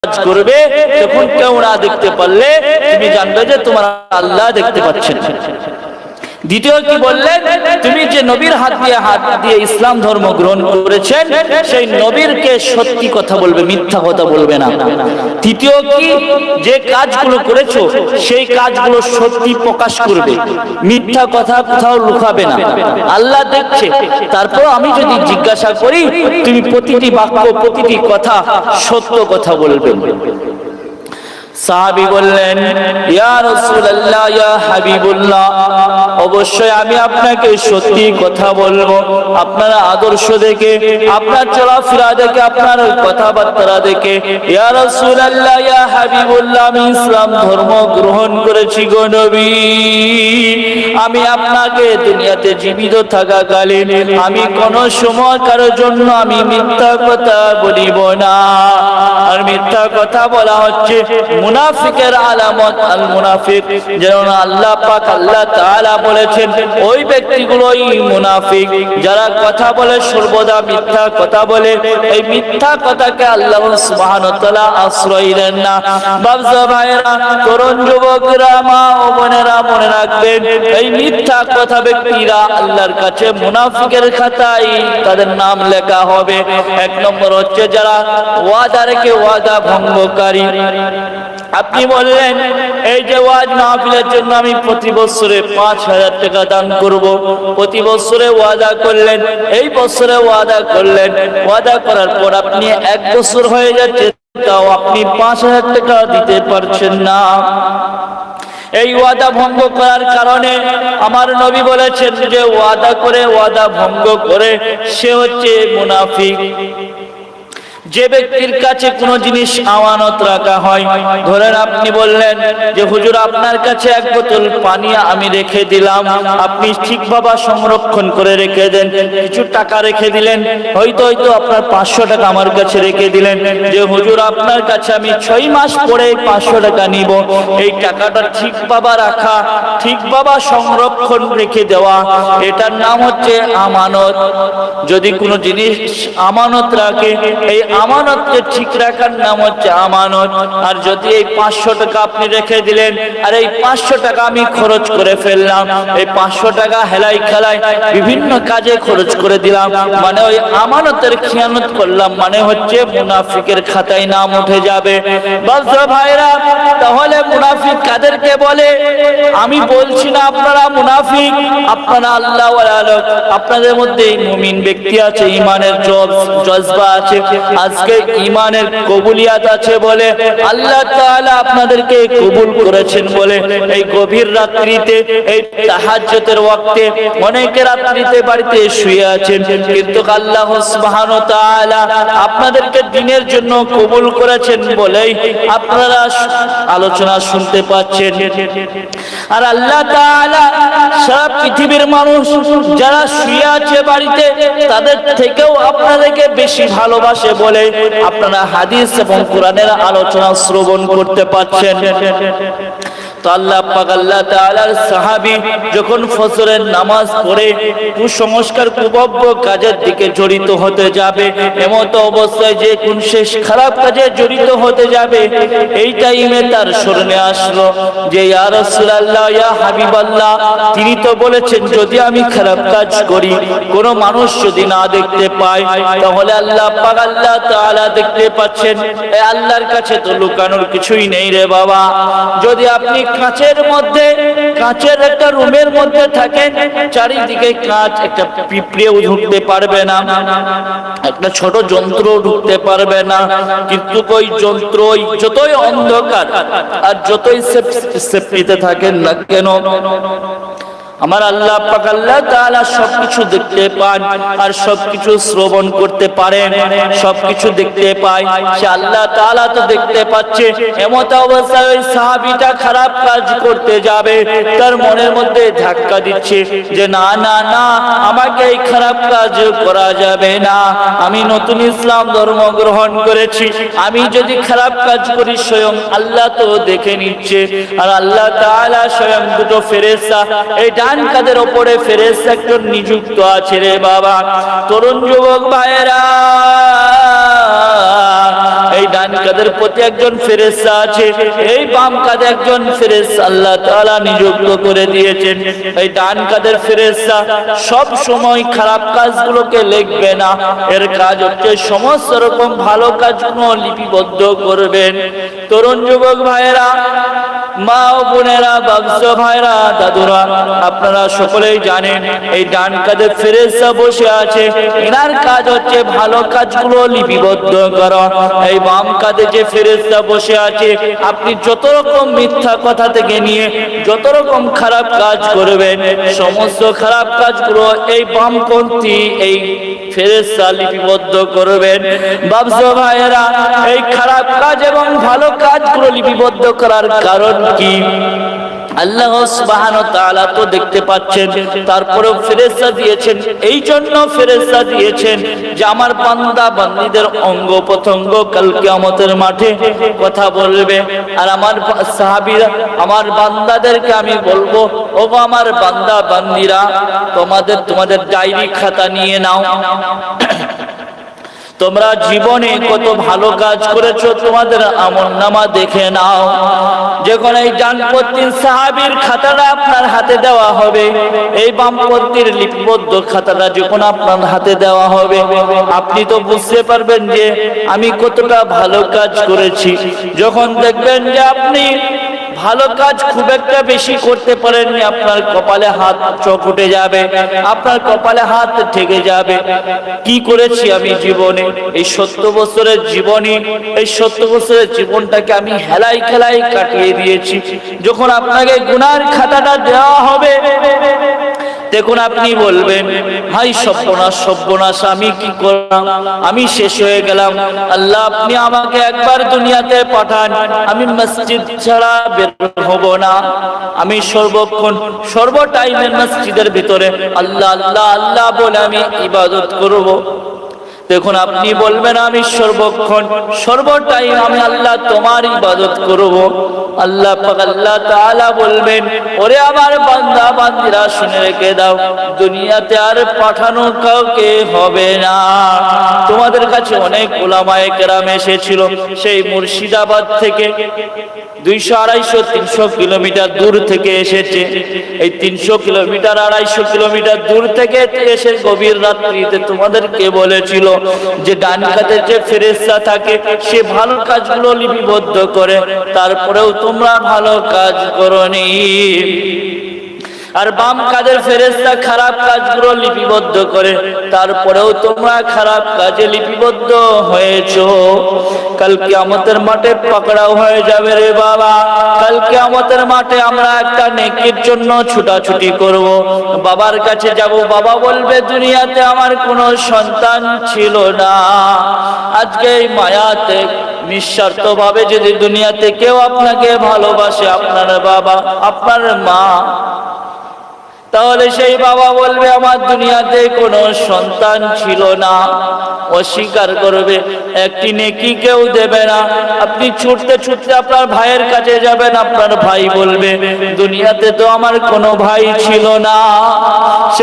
করবে তখন কেউ না দেখতে পারলে তুমি জানবে যে তোমার আল্লাহ দেখতে পাচ্ছেন। দ্বিতীয় কি বললেন, তুমি যে নবীর হাত দিয়ে ইসলাম ধর্ম গ্রহণ করেছেন সেই নবীরকে সত্যি কথা বলবে, মিথ্যা কথা বলবে না। তৃতীয় কি, যে কাজগুলো করেছো সেই কাজগুলো সত্যি প্রকাশ করবে, মিথ্যা কথা কোথাও লুকাবে না। আল্লাহ দেখছে, তারপর আমি যদি জিজ্ঞাসা করি তুমি প্রতিটি বাক্য প্রতিটি কথা সত্য কথা বলবে। সাহাবী বললেন, ইয়া রাসূলুল্লাহ, ইয়া হাবিবুল্লাহ, অবশ্যই আমি আপনাকে সত্যি কথা বলবো। আপনার আদর্শ দেখে, আপনার চলাফেরা দেখে, আপনার কথাবার্তা দেখে, ইয়া রাসূলুল্লাহ, ইয়া হাবিবুল্লাহ, আমি ইসলাম ধর্ম গ্রহণ করেছি গো নবী। আমি আপনাকে দুনিয়াতে জীবিত থাকাকালীন আমি কোন সময় কারোর জন্য আমি মিথ্যা কথা বলিব না। আর মিথ্যা কথা বলা হচ্ছে মুনাফিকের আলামত। আল মুনাফিক, যেন আল্লাহ পাক আল্লাহ তাআলা বলেছেন ওই ব্যক্তিগুলোই মুনাফিক যারা কথা বলে সর্বদা মিথ্যা কথা বলে। এই মিথ্যা কথাকে আল্লাহ সুবহানাহু ওয়া তাআলা আশ্রয় দেন না। বাবা ভাইরা, তরুণ যুবকরা, মা ও বোনেরা, মনে রাখবেন এই মিথ্যা কথা ব্যক্তিরা আল্লাহর কাছে মুনাফিকের খাতায় তাদের নাম লেখা হবে। এক নম্বর হচ্ছে যারা ওয়াদা রেখে ওয়াদা ভঙ্গকারী। আপনি বললেন এই যে ওয়াজ মাহফিলের জন্য আমি প্রতি বছরে ৫,০০০ টাকা দান করব, প্রতি বছরে ওয়াদা করলেন, এই বছরে ওয়াদা করলেন, ওয়াদা করার পর আপনি ১ বছর হয়ে যাচ্ছে তাও আপনি ৫,০০০ টাকা দিতে পারছেন না। এই ওয়াদা ভঙ্গ করার কারণে আমার নবী বলেছেন যে ওয়াদা করে ওয়াদা ভঙ্গ করে সে হচ্ছে মুনাফিক। যে ব্যক্তির কাছে কোনো জিনিস আমানত রাখা হয়, ধরেন আপনি বললেন যে হুজুর আপনার কাছে ১ বোতল পানি আমি রেখে দিলাম, আপনি ঠিকভাবে সংরক্ষণ করে রেখে দেন, কিছু টাকা রেখে দিলেন, হয়তো আপনার ৫০০ টাকা আমার কাছে রেখে দিলেন যে হুজুর আপনার কাছে আমি ৬ মাস পরে ৫০০ টাকা নিব। এই টাকাটা ঠিকভাবে রাখা, ঠিকভাবে সংরক্ষণ রেখে দেওয়া, এটার নাম হচ্ছে আমানত। যদি কোনো জিনিস আমানত রাখে, এই আমানতকে ঠিক রাখার নাম হচ্ছে আমানত। আর যদি এই ৫০০ টাকা আপনি রেখে দিলেন আর এই ৫০০ টাকা আমি খরচ করে ফেললাম, এই ৫০০ টাকা হেলাই খেলাই বিভিন্ন কাজে খরচ করে দিলাম, মানে ওই আমানতের খিয়ানত করলাম, মানে হচ্ছে মুনাফিকের খাতায় নাম উঠে যাবে। বাবা ভাইরা, তাহলে মুনাফিক কাদেরকে বলে? আমি বলছি না আপনারা মুনাফিক, আপনারা আল্লাহ ওয়ালা লোক, আপনাদের মধ্যে মুমিন ব্যক্তি আছে, ঈমানের জজবা আছে, আজকে ঈমানের কবুলিয়াত আছে বলে আল্লাহ তাআলা আপনাদেরকে কবুল করেছেন বলে এই গভীর রাত্রিতে, এই তাহাজ্জুদের ওয়াক্তে অনেকে রাত্রিতে বাড়িতে শুয়ে আছেন, কিন্তু আল্লাহ সুবহানাহু ওয়া তাআলা আপনাদেরকে দিনের জন্য কবুল করেছেন বলেই আপনারা আলোচনা শুনতে পাচ্ছেন। আর আল্লাহ তাআলা সারা পৃথিবীর মানুষ যারা শুয়ে আছে বাড়িতে তাদের থেকেও আপনাদেরকে বেশি ভালোবাসে বলে আপনারা হাদিস এবং কোরআনের আলোচনা শ্রবণ করতে পাচ্ছেন। তো আল্লাহ পাক আল্লাহ তাআলার সাহাবী যখন ফজরের নামাজ পড়ে কুসংস্কার কুবব্ব কাজের দিকে জড়িত হতে যাবে, এমত অবস্থায় যে কোন শেষ খারাপ কাজে জড়িত হতে যাবে, এই টাইমে তার স্মরণে আসলো যে ইয়া রাসূলুল্লাহ, ইয়া হাবিবাল্লাহ, তিনি তো বলেছেন যদি আমি খারাপ কাজ করি কোন মানুষ যদি না দেখতে পায় তাহলে আল্লাহ পাক আল্লাহ তাআলা দেখতে পাচ্ছেন। এই আল্লাহর কাছে তো লুকানোর কিছুই নেই রে বাবা। যদি আপনি কাঁচের মধ্যে, কাঁচের একটা রুমের মধ্যে থাকেন, চারিদিকে কাঁচ, একটা পিঁপড়েও ঢুকতে পারবে না, একটা ছোট যন্ত্র ঢুকতে পারবে না, কিন্তু ওই যন্ত্র যতই অন্ধকার আর যতই সেফটিতে থাকেন না কেন, আমার আল্লাহ পাক আল্লাহ তাআলা সবকিছু দেখতে পান আর সবকিছু শ্রবণ করতে পারেন, সবকিছু দেখতে পায়। সে আল্লাহ তাআলা তো দেখতে পাচ্ছে। এমত অবস্থায় ওই সাহাবীটা খারাপ কাজ করতে যাবে, তার মনের মধ্যে ধাক্কা দিচ্ছে যে না না না, আমাকে এই খারাপ কাজ করা যাবে না, আমি নতুন ইসলাম ধর্ম গ্রহণ করেছি, আমি যদি খারাপ কাজ করি স্বয়ং আল্লাহ তো দেখে নিচ্ছে। আর আল্লাহ তাআলা স্বয়ং দুটো ফেরেশতা এই ডান কাদের উপরে ফেরেশতা একজন নিযুক্ত আছে রে বাবা। তরুণ যুবক ভাইয়েরা, এই ডান কাঁধের প্রতি একজন ফেরেশতা আছে, এই বাম কাঁধে একজন ফেরেশতা আল্লাহ তাআলা নিযুক্ত করে দিয়েছেন। এই ডান কাঁধের ফেরেশতা সব সময় খারাপ কাজগুলোকে লিখবে না, এর কাজ হচ্ছে সমস্ত রকম ভালো কাজগুলো লিপিবদ্ধ করবেন। তরুণ যুবক ভাইরা, মা ও বোনেরা, বাবসা ভাইরা, দাদুরা, আপনারা সকলেই জানেন এই ডান কাঁধে ফেরেশতা বসে আছে, এনার কাজ হচ্ছে ভালো কাজগুলো লিপিবদ্ধ করা। এই বাম কাঁধে যে ফেরেশতা বসে আছে, আপনি যত রকম মিথ্যা কথা থেকে নিয়ে যত রকম খারাপ কাজ করবেন, সমস্ত খারাপ কাজগুলো এই বামপন্থী এই ফেরেশতা লিপিবদ্ধ করবেন। বাবসা ভাইরা, এই খারাপ কাজ এবং ভালো কাজগুলো লিপিবদ্ধ করার কারণ কি? আল্লাহ সুবহানাহু ওয়া তাআলা তো দেখতে পাচ্ছেন, তারপরেও ফেরেশতা দিয়েছেন। এই জন্য ফেরেশতা দিয়েছেন যে আমার বান্দা বান্দীদের অঙ্গ প্রত্যঙ্গ কাল কিয়ামতের মাঠে কথা বলবে। আর আমার সাহাবীরা, আমার বান্দাদেরকে আমি বলবো, ওগো আমার বান্দা বান্দীরা, তোমাদের ডায়েরি খাতা নিয়ে নাও। তোমরা জীবনে কত ভালো কাজ করেছো, তোমাদের আমলনামা দেখে নাও। যখন এই ডানপন্থী সাহাবীর খাতাটা আপনার হাতে দেওয়া হবে, এই বামপন্থীর লিপিবদ্ধ খাতাটা যখন আপনার হাতে দেওয়া হবে, আপনি তো বুঝতে পারবেন যে আমি কতটা ভালো কাজ করেছি। যখন দেখবেন যে আপনি ভালো কাজ খুব একটা বেশি করতে পারেননি, আপনার কপালে হাত চোখ উঠে যাবে, আপনার কপালে হাত ঠেকে যাবে। কি করেছি আমি জীবনে? এই 70 বছরের জীবনে, এই 70 বছরের জীবনটাকে আমি হেলাই খেলাই কাটিয়ে দিয়েছি। যখন আপনাকে গুনার খাতাটা দেওয়া হবে, দেখুন আপনি বলবেন, হাই সর্বনাশ সর্বনাশ, আমি কি করলাম, আমি শেষ হয়ে গেলাম। আল্লাহ আপনি আমাকে একবার দুনিয়াতে পাঠান, আমি মসজিদ ছাড়া বের হব না, আমি সর্বক্ষণ সর্ব টাইমের মসজিদের ভিতরে আল্লাহ আল্লাহ আল্লাহ বলে আমি ইবাদত করব। দেখুন আপনি বলবেন, আমি সর্বক্ষণ সর্ব টাইম আমি আল্লাহ তোমার ইবাদত করব। আল্লাহ পাক আল্লাহ তাআলা বলবেন, ওরে আমার বান্দা বান্দীরা শুনে রেখে দাও, দুনিয়াতে আর পাঠানো কাউকে হবে না। তোমাদের কাছে অনেক উলামায়ে কেরাম এসেছিল, সেই মুর্শিদাবাদ থেকে 200, 250, 300 কিলোমিটার দূর থেকে এসেছে। এই 300 কিলোমিটার 250 কিলোমিটার দূর থেকে এসে গভীর রাত্রিতে তোমাদেরকে বলেছিল যে ডান কাঁধে যে ফেরেশতা থাকে সে ভালো কাজগুলো লিপিবদ্ধ করে, তারপরেও তোমরা ভালো কাজ করোনি। আর বাম কাঁধের ফেরেশতা খারাপ কাজগুলো লিপিবদ্ধ করে, তারপরেও তোমরা খারাপ কাজে লিপিবদ্ধ হয়েছো। কাল কিয়ামতের মাঠে পাকড়াও হয়ে যাবে রে বাবা। কাল কিয়ামতের মাঠে আমরা একটা নেকির জন্য ছুটাছুটি করব, বাবার কাছে যাব, বাবা বলবে দুনিয়াতে আমার কোনো সন্তান ছিল না। আজকে এই মায়াতে নিঃস্বার্থভাবে যদি দুনিয়াতে কেউ আপনাকে ভালোবাসে, আপনার বাবা আপনার মা, তাহলে সেই বাবা বলবে আমার দুনিয়াতে কোনো সন্তান ছিল না, অস্বীকার করবে, একটি নেকি কেউ দেবে না। আপনি ছুটতে ছুটতে আপনার ভাইয়ের কাছে যাবেন, আপনার ভাই বলবে দুনিয়াতে তো আমার কোনো ভাই ছিল না।